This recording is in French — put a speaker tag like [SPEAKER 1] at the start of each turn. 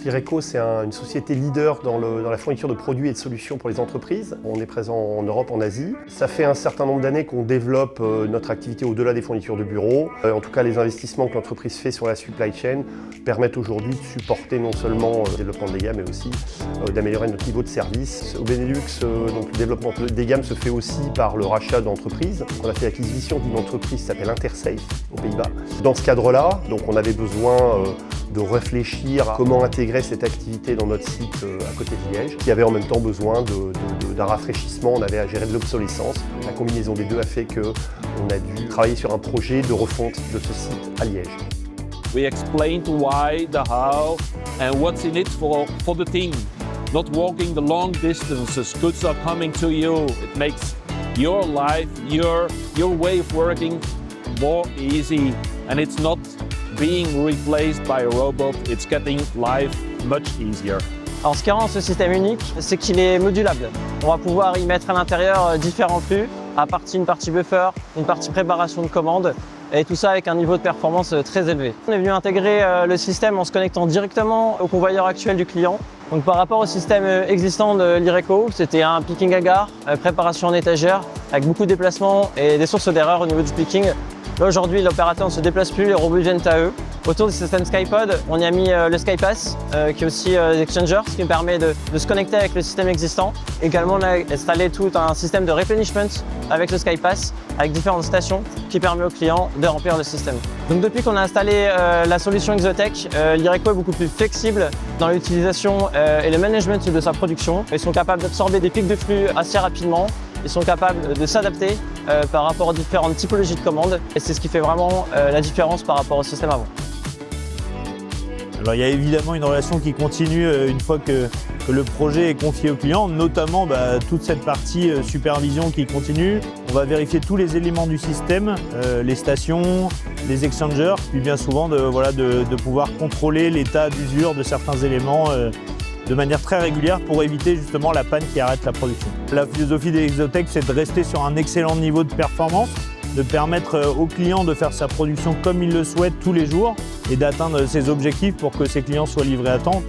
[SPEAKER 1] Lyreco, c'est une société leader dans la fourniture de produits et de solutions pour les entreprises. On est présent en Europe, en Asie. Ça fait un certain nombre d'années qu'on développe notre activité au-delà des fournitures de bureaux. En tout cas, les investissements que l'entreprise fait sur la supply chain permettent aujourd'hui de supporter non seulement le développement des gammes, mais aussi d'améliorer notre niveau de service. Au Benelux, donc, le développement des gammes se fait aussi par le rachat d'entreprises. On a fait l'acquisition d'une entreprise qui s'appelle Intersafe aux Pays-Bas. Dans ce cadre-là, donc, on avait besoin de réfléchir à comment intégrer cette activité dans notre site à côté de Liège, qui avait en même temps besoin d'un rafraîchissement. On avait à gérer de l'obsolescence. La combinaison des deux a fait qu'on a dû travailler sur un projet de refonte de ce site à Liège.
[SPEAKER 2] We explained why, the how, and what's in it for the team. Not walking the long distances, goods are coming to you. It makes your life, your way of working more easy, and it's not being replaced by a robot, it's getting life much easier.
[SPEAKER 3] Alors ce qui rend ce système unique, c'est qu'il est modulable. On va pouvoir y mettre à l'intérieur différents flux, une partie buffer, une partie préparation de commande, et tout ça avec un niveau de performance très élevé. On est venu intégrer le système en se connectant directement au convoyeur actuel du client. Donc par rapport au système existant de Lyreco, c'était un picking à gare, préparation en étagère, avec beaucoup de déplacements et des sources d'erreurs au niveau du picking. Là aujourd'hui, l'opérateur ne se déplace plus, les robots viennent à eux. Autour du système SkyPod, on y a mis le SkyPass, qui est aussi Exchanger, ce qui nous permet de se connecter avec le système existant. Également, on a installé tout un système de replenishment avec le SkyPass, avec différentes stations, qui permet aux clients de remplir le système. Donc depuis qu'on a installé la solution Exotech, Lyreco est beaucoup plus flexible dans l'utilisation et le management de sa production. Ils sont capables d'absorber des pics de flux assez rapidement. Ils sont capables de s'adapter par rapport aux différentes typologies de commandes. Et c'est ce qui fait vraiment la différence par rapport au système avant.
[SPEAKER 4] Alors il y a évidemment une relation qui continue une fois que le projet est confié au client, notamment toute cette partie supervision qui continue. On va vérifier tous les éléments du système, les stations, les exchangers, puis bien souvent de pouvoir contrôler l'état d'usure de certains éléments de manière très régulière pour éviter justement la panne qui arrête la production. La philosophie d'Exotech, c'est de rester sur un excellent niveau de performance, de permettre au client de faire sa production comme il le souhaite tous les jours et d'atteindre ses objectifs pour que ses clients soient livrés à temps.